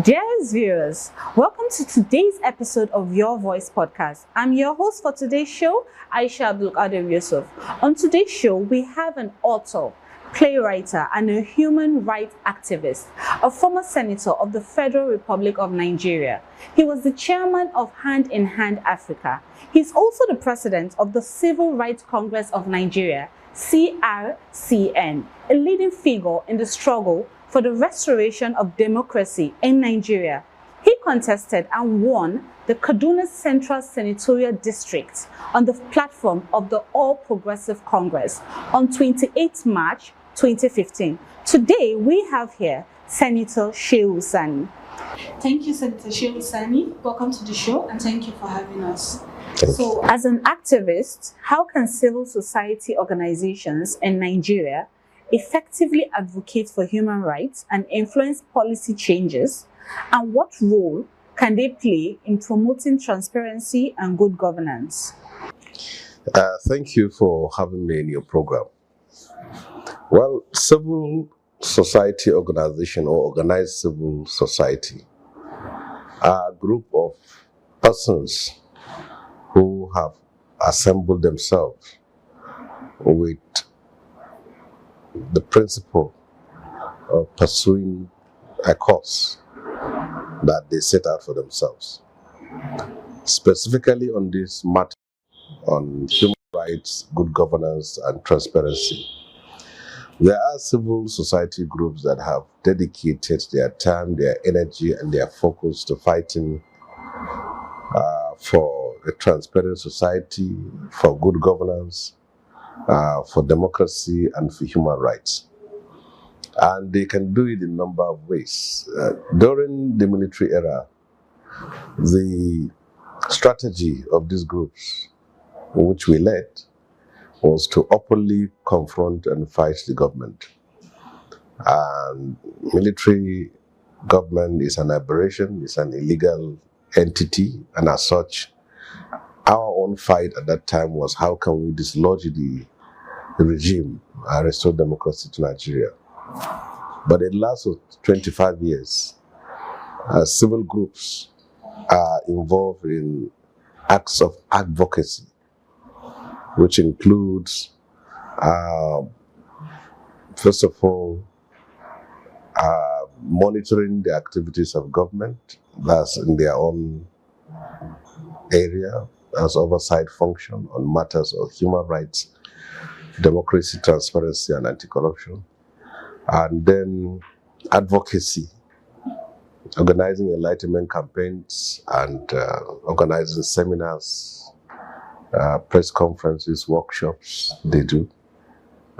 Dearest viewers, welcome to today's episode of Your Voice Podcast. I'm your host for today's show, Aisha Abdulkader Yusuf. On today's show, we have an author, playwright, and a human rights activist, a former senator of the Federal Republic of Nigeria. He was the chairman of Hand in Hand Africa. He's also the president of the Civil Rights Congress of Nigeria, CRCN, a leading figure in the struggle for the restoration of democracy in Nigeria. He contested and won the Kaduna Central Senatorial District on the platform of the All Progressive Congress on 28 March 2015. Today, we have here Senator Shehu Sani. Thank you, Senator Shehu Sani. Welcome to the show, and thank you for having us. So, as an activist, how can civil society organizations in Nigeria effectively advocate for human rights and influence policy changes? And what role can they play in promoting transparency and good governance? Thank you for having me in your program. Well, civil society organization or organized civil society are a group of persons who have assembled themselves with the principle of pursuing a cause that they set out for themselves. Specifically on this matter, on human rights, good governance, and transparency, there are civil society groups that have dedicated their time, their energy, and their focus to fighting for a transparent society, for good governance, for democracy, and for human rights. And they can do it in a number of ways. During the military era, the strategy of these groups, which we led, was to openly confront and fight the government. And military government is an aberration, it's an illegal entity, and as such, our own fight at that time was how can we dislodge the regime and restore democracy to Nigeria. But in the last 25 years, civil groups are involved in acts of advocacy, which includes, first of all, monitoring the activities of government, that's in their own area, as oversight function on matters of human rights, democracy, transparency, and anti-corruption. And then advocacy, organizing enlightenment campaigns and organizing seminars, press conferences, workshops they do,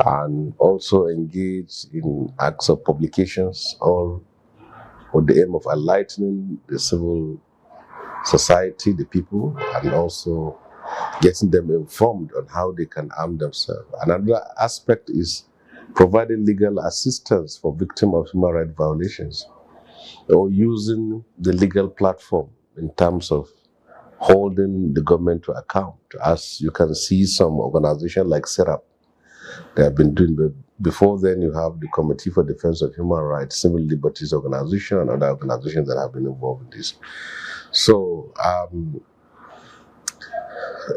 and also engage in acts of publications, all with the aim of enlightening the civil society, the people, and also getting them informed on how they can arm themselves. Another aspect is providing legal assistance for victims of human rights violations, or using the legal platform in terms of holding the government to account. As you can see, some organizations like SERAP, they have been doing, but before then you have the Committee for Defense of Human Rights, Civil Liberties Organization, and other organizations that have been involved in this. So,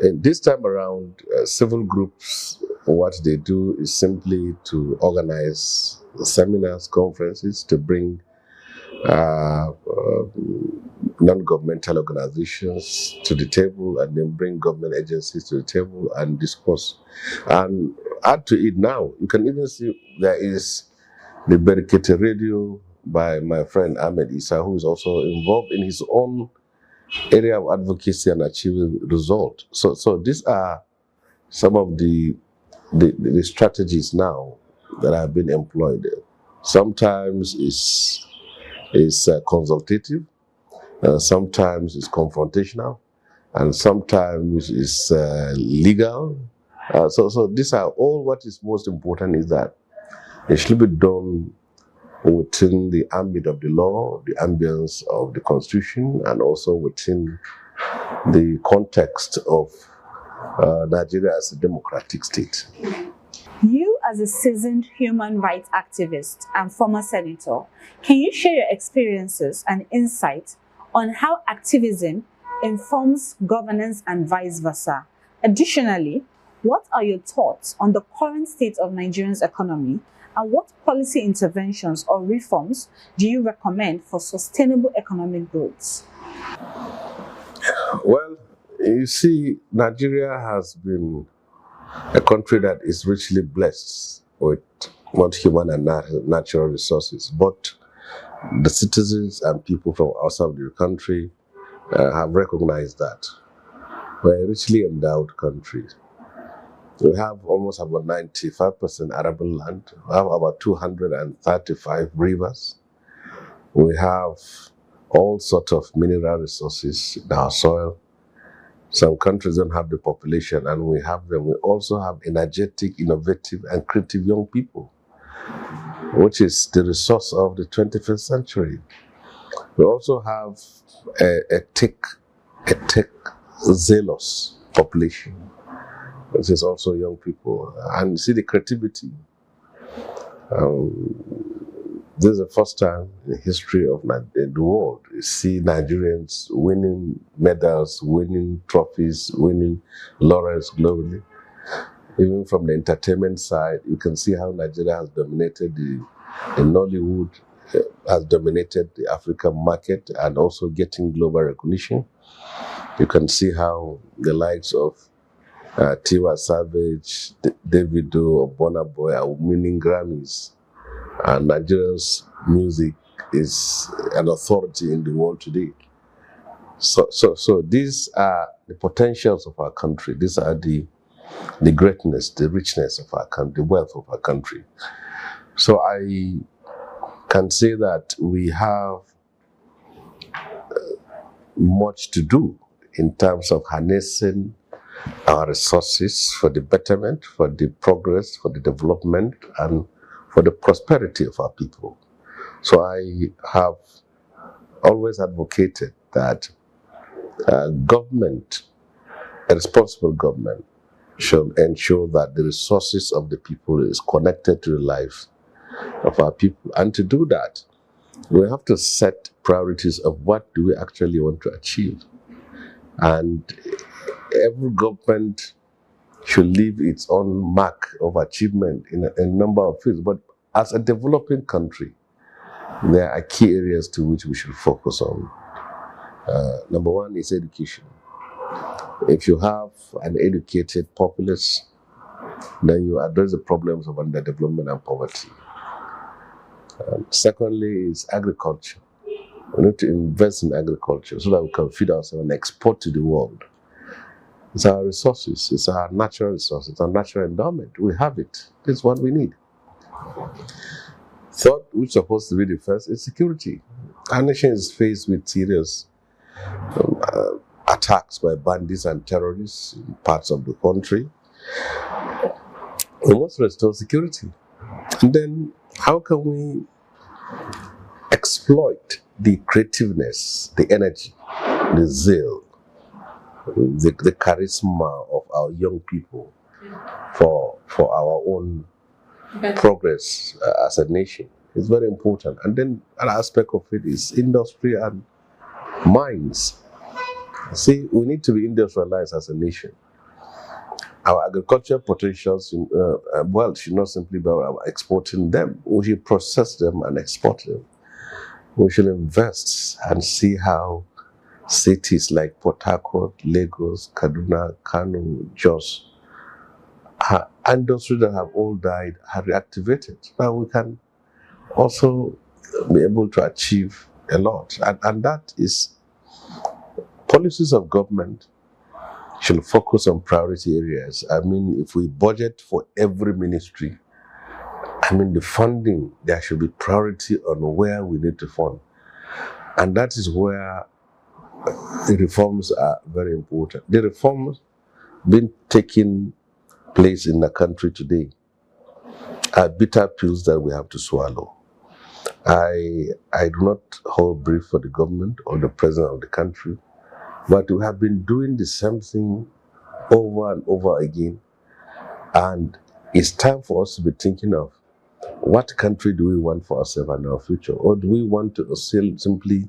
this time around, civil groups, what they do is simply to organize seminars, conferences, to bring non-governmental organizations to the table, and then bring government agencies to the table and discuss. And add to it now, you can even see there is the Berikete Radio by my friend Ahmed Isa, who is also involved in his own area of advocacy and achieving result. So these are some of the strategies now that have been employed. Sometimes it's consultative, sometimes it's confrontational, and sometimes it's legal. So these are all. What is most important is that it should be done within the ambit of the law, the ambience of the Constitution, and also within the context of Nigeria as a democratic state. You as a seasoned human rights activist and former senator, can you share your experiences and insights on how activism informs governance and vice versa? Additionally, what are your thoughts on the current state of Nigeria's economy, and what policy interventions or reforms do you recommend for sustainable economic growth? Well, you see, Nigeria has been a country that is richly blessed with both human and natural resources, but the citizens and people from outside the country have recognized that we're a richly endowed country. We have almost about 95% arable land. We have about 235 rivers. We have all sorts of mineral resources in our soil. Some countries don't have the population, and we have them. We also have energetic, innovative, and creative young people, which is the resource of the 21st century. We also have a tech zealous population, which is also young people. And you see the creativity. This is the first time in the history of the world you see Nigerians winning medals, winning trophies, winning laurels globally. Even from the entertainment side, you can see how Nigeria has dominated the Nollywood, has dominated the African market and also getting global recognition. You can see how the likes of Tiwa Savage, Davido, or Burna Boy are winning Grammys. And Nigeria's music is an authority in the world today. So these are the potentials of our country. These are the greatness, the richness of our country, the wealth of our country. So I can say that we have much to do in terms of harnessing our resources for the betterment, for the progress, for the development, and for the prosperity of our people. So I have always advocated that government, a responsible government, should ensure that the resources of the people is connected to the lives of our people. And to do that, we have to set priorities of what do we actually want to achieve. And every government should leave its own mark of achievement in a number of fields. But as a developing country, there are key areas to which we should focus on. Number one is education. If you have an educated populace, then you address the problems of underdevelopment and poverty. Secondly is agriculture. We need to invest in agriculture so that we can feed ourselves and export to the world. It's our resources, it's our natural resources, it's our natural endowment. We have it. It's what we need. Third, which is supposed to be the first, is security. Our nation is faced with serious attacks by bandits and terrorists in parts of the country. We must restore security. And then, how can we exploit the creativeness, the energy, the zeal, the charisma of our young people for our own progress as a nation? It's very important. And then an aspect of it is industry and mines. See, we need to be industrialized as a nation. Our agricultural potentials, should not simply be about exporting them. We should process them and export them. We should invest and see how cities like Port Harcourt, Lagos, Kaduna, Kano, Jos, industries that have all died are reactivated. Now we can also be able to achieve a lot. And that is policies of government should focus on priority areas. I mean, if we budget for every ministry, the funding, there should be priority on where we need to fund. And that is where the reforms are very important. The reforms being taking place in the country today are bitter pills that we have to swallow. I do not hold brief for the government or the president of the country, but we have been doing the same thing over and over again, and it's time for us to be thinking of what country do we want for ourselves and our future? Or do we want to simply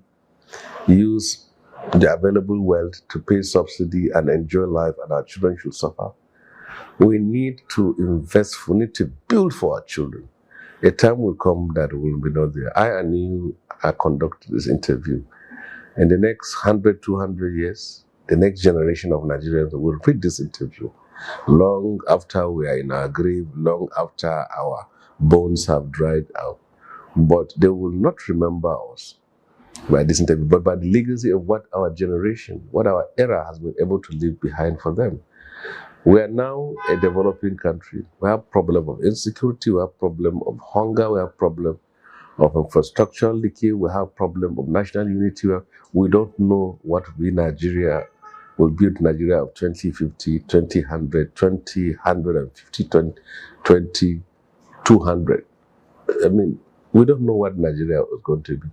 use the available wealth to pay subsidy and enjoy life and our children should suffer? We need to invest, we need to build for our children. A time will come that will be not there. I and you are conducting this interview. In the next 100, 200 years, the next generation of Nigerians will read this interview long after we are in our grave, long after our bones have dried out. But they will not remember us by this interview, but by the legacy of what our generation, what our era has been able to leave behind for them. We are now a developing country. We have problem of insecurity, we have problem of hunger, we have problem of infrastructural decay, we have problem of national unity. We don't know what will be Nigeria, will build Nigeria of 2050, 2000, 2050, 2200. I mean, we don't know what Nigeria is going to be.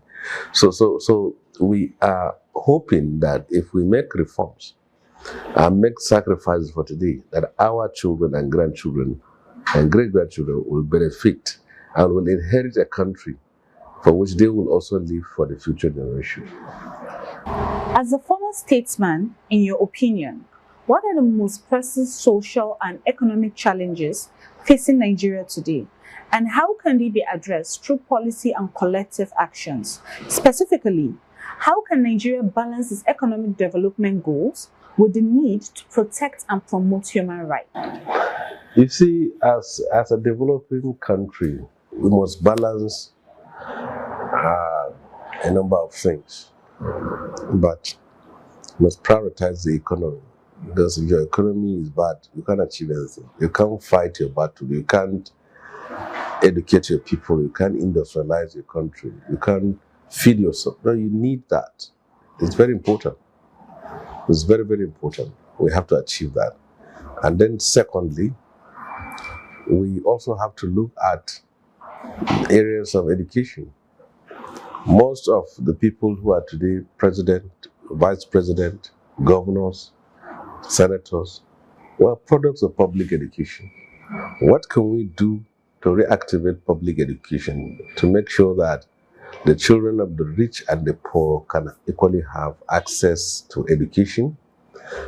So we are hoping that if we make reforms and make sacrifices for today, that our children and grandchildren and great-grandchildren will benefit and will inherit a country for which they will also live for the future generation. As a former statesman, in your opinion, what are the most pressing social and economic challenges facing Nigeria today? And how can they be addressed through policy and collective actions? Specifically, how can Nigeria balance its economic development goals with the need to protect and promote human rights? You see, as a developing country, we must balance a number of things, but we must prioritize the economy. Because if your economy is bad, you can't achieve anything. You can't fight your battle. You can't educate your people. You can't industrialize your country. You can't feed yourself. No, you need that. It's very important. It's very, very important. We have to achieve that. And then secondly, we also have to look at areas of education. Most of the people who are today president, vice president, governors, senators, were products of public education. What can we do to reactivate public education to make sure that the children of the rich and the poor can equally have access to education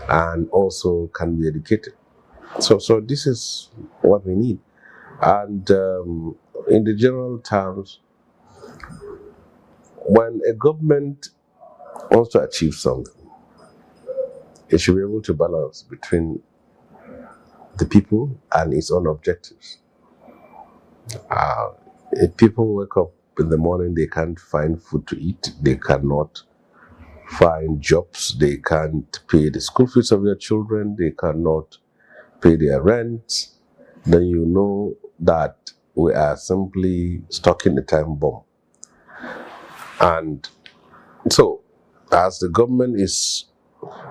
and also can be educated? So this is what we need. And in the general terms, when a government wants to achieve something, it should be able to balance between the people and its own objectives. If people wake up in the morning, they can't find food to eat, they cannot find jobs, they can't pay the school fees of their children, they cannot pay their rent, then you know that we are simply stuck in a time bomb. And so, as the government is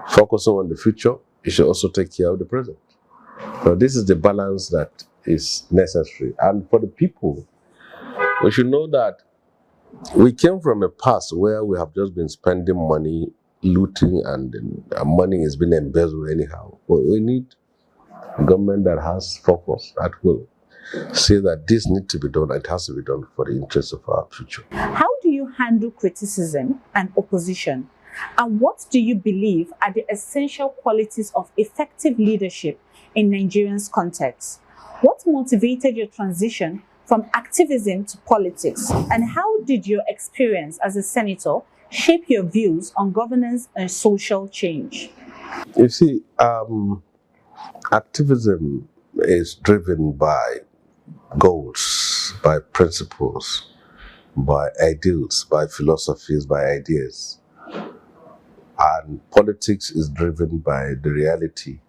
focusing on the future, it should also take care of the present. So this is the balance that is necessary. And for the people, we should know that we came from a past where we have just been spending money, looting, and money is being embezzled anyhow. But we need a government that has focus, that will say that this needs to be done, it has to be done for the interest of our future. How do you handle criticism and opposition? And what do you believe are the essential qualities of effective leadership in Nigerians' context? What motivated your transition from activism to politics? And how did your experience as a senator shape your views on governance and social change? You see, activism is driven by goals, by principles, by ideals, by philosophies, by ideas. And politics is driven by the reality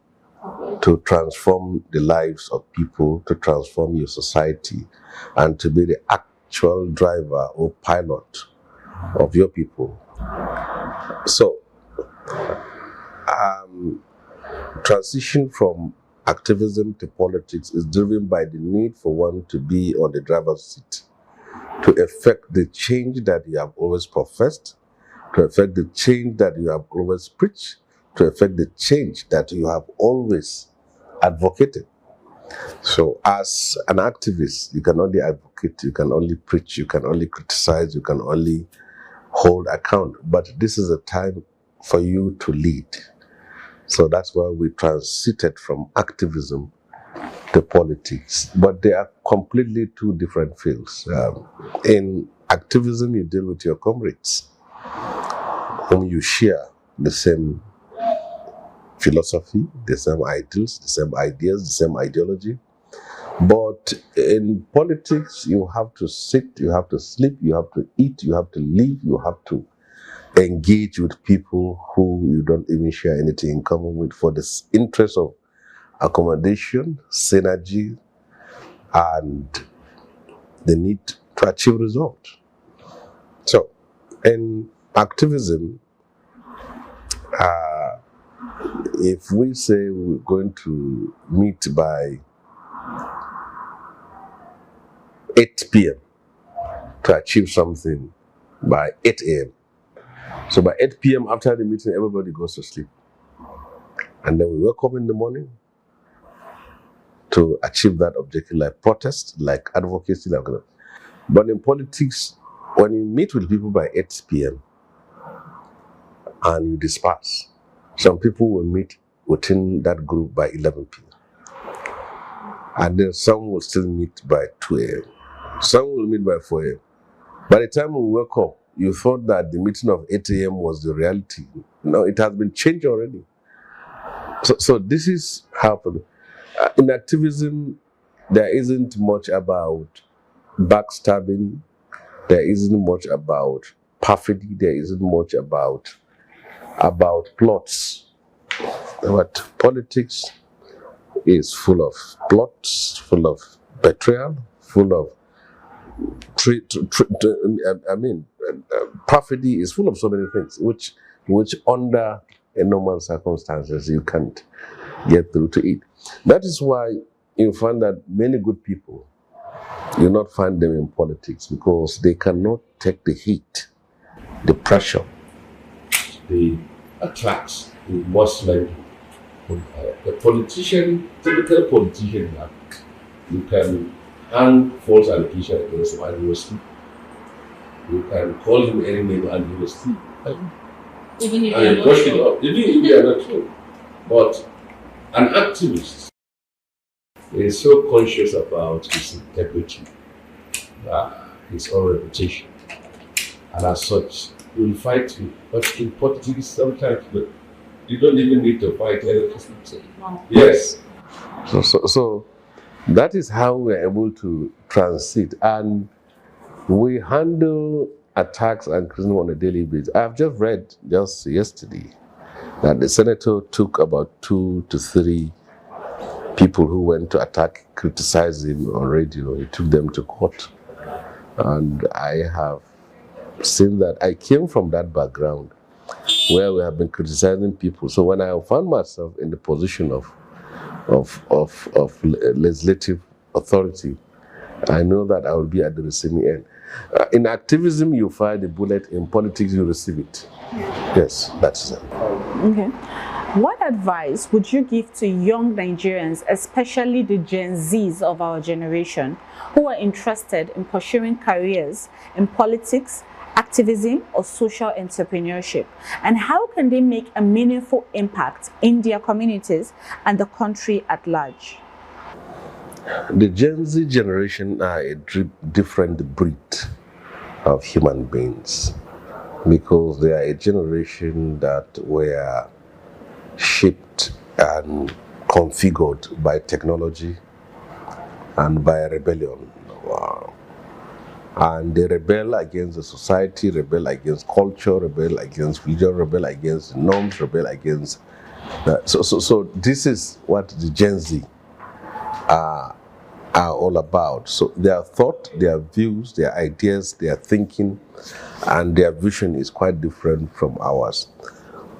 to transform the lives of people, to transform your society, and to be the actual driver or pilot of your people. So, transition from activism to politics is driven by the need for one to be on the driver's seat, to effect the change that you have always professed, to effect the change that you have always preached, to effect the change that you have always advocated. So as an activist, you can only advocate, you can only preach, you can only criticize, you can only hold account. But this is a time for you to lead. So that's why we transited from activism to politics. But they are completely two different fields. In activism, you deal with your comrades, whom you share the same philosophy, the same ideals, the same ideas, the same ideology. But in politics, you have to sit, you have to sleep, you have to eat, you have to live, you have to engage with people who you don't even share anything in common with for the interest of accommodation, synergy, and the need to achieve results. So, in activism, if we say we're going to meet by 8 p.m. to achieve something by 8 a.m., so by 8 p.m. after the meeting, everybody goes to sleep. And then we wake up in the morning to achieve that objective, like protest, like advocacy, like that. But in politics, when you meet with people by 8 p.m. and you disperse, some people will meet within that group by 11 p.m. And then some will still meet by 2 a.m. Some will meet by 4 a.m. By the time we wake up, you thought that the meeting of 8 a.m. was the reality. No, it has been changed already. So this is happening. In activism, there isn't much about backstabbing. There isn't much about perfidy. There isn't much about plots. But politics is full of plots, full of betrayal, full of perfidy is full of so many things, which under a normal circumstances you can't get through to it. That is why you find that many good people, you not find them in politics because they cannot take the heat, the pressure, the attacks, the Muslim. The politician, typical politician, you can hang false allegation against him and he will sleep. You can call him any name and he will sleep. Even if you are brush it up, even if you are not true. But an activist is so conscious about his integrity, his own reputation, and as such, he will fight you. But in politics, sometimes you don't even need to fight anything. Yes. So that is how we're able to transit, and we handle attacks and criticism on a daily basis. I've just read just yesterday that the senator took about 2 to 3 people who went to attack, criticize him on radio. He took them to court. And I have seen that. I came from that background where we have been criticizing people. So when I found myself in the position of legislative authority, I know that I will be at the receiving end. In activism, you fire the bullet. In politics, you receive it. Yes, that's it. Okay. What advice would you give to young Nigerians, especially the Gen Zs of our generation, who are interested in pursuing careers in politics, activism, or social entrepreneurship? And how can they make a meaningful impact in their communities and the country at large? The Gen Z generation are a different breed of human beings because they are a generation that were shaped and configured by technology and by rebellion. And they rebel against the society, rebel against culture, rebel against religion, rebel against norms, rebel against... So this is what the Gen Z are all about. So their thought, their views, their ideas, their thinking, and their vision is quite different from ours.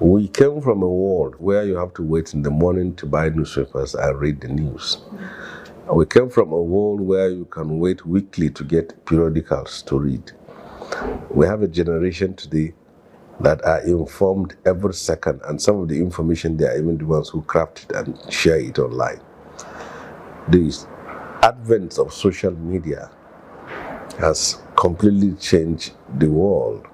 We came from a world where you have to wait in the morning to buy newspapers and read the news. We came from a world where you can wait weekly to get periodicals to read. We have a generation today that are informed every second, and some of the information, they are even the ones who craft it and share it online. the advent of social media has completely changed the world.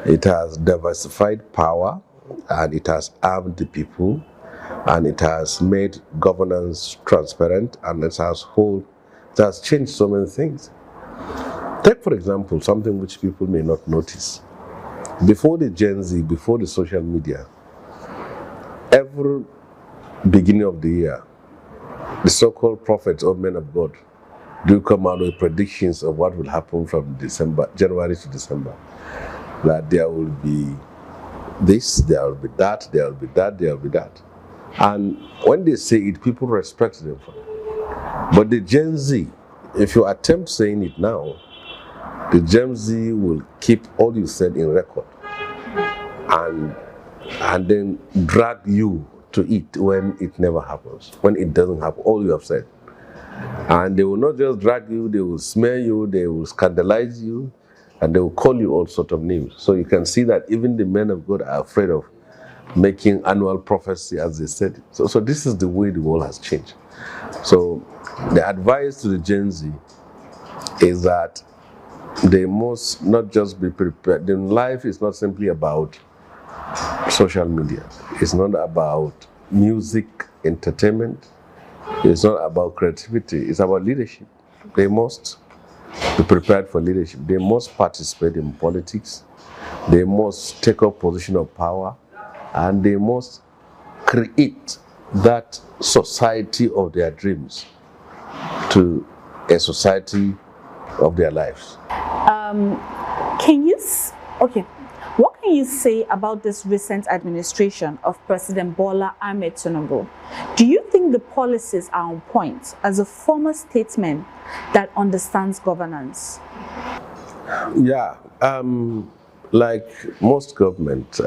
It has diversified power, and it has armed the people, and it has made governance transparent, and it has changed so many things. Take, for example, something which people may not notice. Before the Gen Z, before the social media, every beginning of the year, the so-called prophets or men of God do come out with predictions of what will happen from January to December. That there will be this, there will be that, there will be that, there will be that. And when they say it, people respect them for it. But the Gen Z, if you attempt saying it now, the Gen Z will keep all you said in record and then drag you to it when it never happens, when it doesn't happen, all you have said. And they will not just drag you, they will smear you, they will scandalize you, and they will call you all sorts of names. So you can see that even the men of God are afraid of making annual prophecy, as they said. So this is the way the world has changed. So the advice to the Gen Z is that they must not just be prepared. Then life is not simply about social media. It's not about music, entertainment. It's not about creativity. It's about leadership. They must be prepared for leadership. They must participate in politics. They must take up position of power, and they must create that society of their dreams to a society of their lives. What can you say about this recent administration of President Bola Ahmed Tinubu? Do you think the policies are on point as a former statesman that understands governance? Yeah, like most government,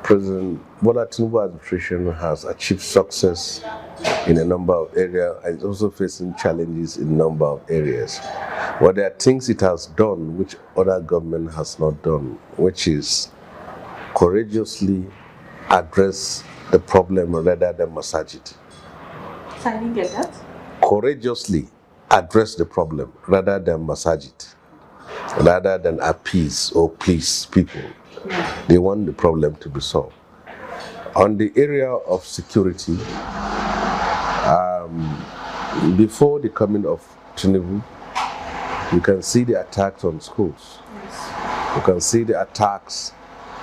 President Bola Tinubu administration has achieved success in a number of areas, and is also facing challenges in a number of areas. But there are things it has done which other government has not done, which is courageously address the problem rather than massage it. I didn't get that. Courageously address the problem rather than massage it, rather than appease or please people. They want the problem to be solved. On the area of security, before the coming of Tinubu, you can see the attacks on schools. Yes. You can see the attacks,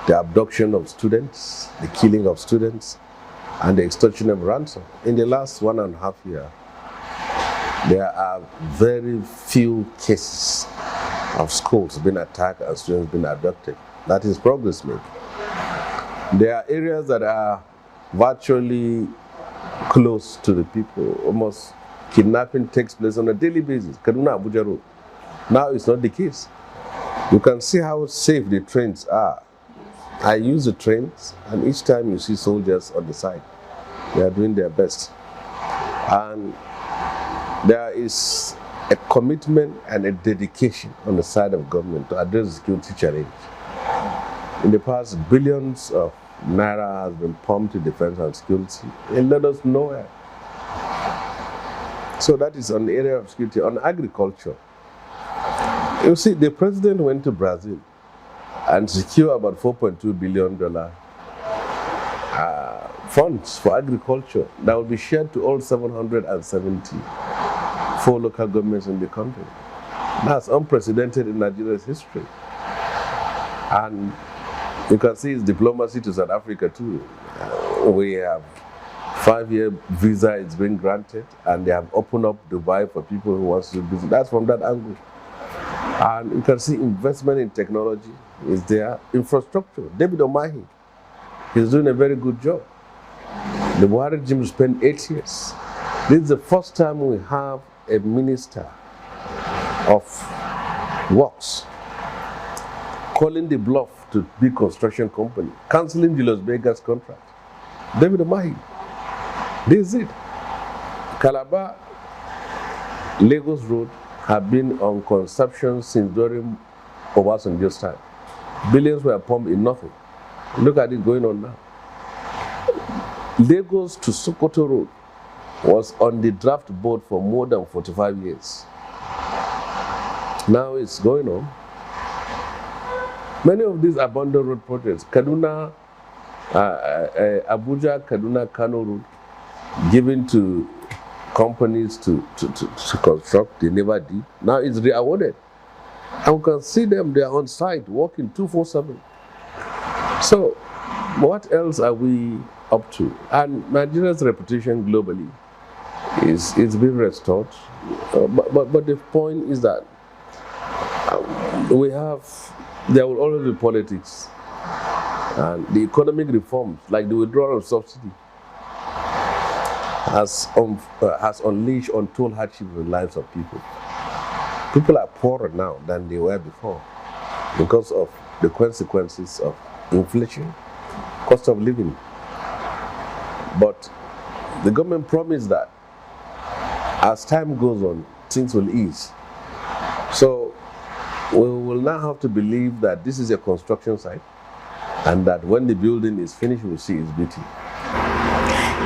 the abduction of students, the killing of students, and the extortion of ransom. In the last 1.5 years, there are very few cases of schools being attacked and students being abducted. That is progress made. There are areas that are virtually close to the people. Almost kidnapping takes place on a daily basis. Kaduna, Abuja Road. Now it's not the case. You can see how safe the trains are. I use the trains, and each time you see soldiers on the side, they are doing their best. And there is a commitment and a dedication on the side of government to address the security challenge. In the past, billions of naira has been pumped to defense and security. It led us nowhere. So that is on the area of security. On agriculture, you see, the president went to Brazil and secured about $4.2 billion funds for agriculture that will be shared to all 774 local governments in the country. That's unprecedented in Nigeria's history. And you can see his diplomacy to South Africa too. We have 5-year visa is being granted, and they have opened up Dubai for people who want to do business. That's from that angle. And you can see investment in technology is there. Infrastructure. David Omahi, he's doing a very good job. The Buhari regime spent 8 years. This is the first time we have a minister of works calling the bluff to big construction company, cancelling Julius Berger's contract. David Omahi. This is it. Calabar, Lagos Road have been on consumption since during Obasanjo's time. Billions were pumped in nothing. Look at it going on now. Lagos to Sokoto Road was on the draft board for more than 45 years. Now it's going on. Many of these abandoned road projects, Kaduna, Abuja, Kaduna, Kano road, given to companies to construct, they never did. Now it's re-awarded. And we can see them, they are on site, working 247. So, what else are we up to? And Nigeria's reputation globally is being restored. But the point is that there will always be politics. And the economic reforms, like the withdrawal of subsidy, has unleashed untold hardship in the lives of people. People are poorer now than they were before because of the consequences of inflation, cost of living. But the government promised that as time goes on, things will ease. So we will now have to believe that this is a construction site and that when the building is finished, we'll see its beauty.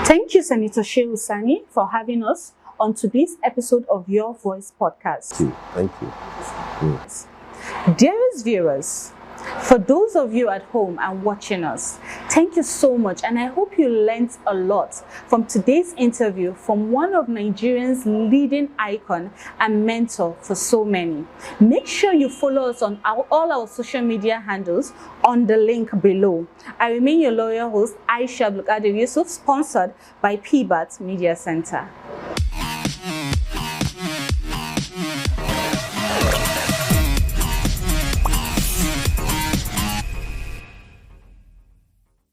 Thank you, Senator Shehu Sani, for having us on today's episode of Your Voice podcast. Thank you. Yes. Dearest viewers, for those of you at home and watching us, thank you so much, and I hope you learned a lot from today's interview from one of Nigeria's leading icon and mentor for so many. Make sure you follow us on all our social media handles on the link below. I remain your loyal host, Aisha Abdulkadir Yusuf, sponsored by PBAT Media Center.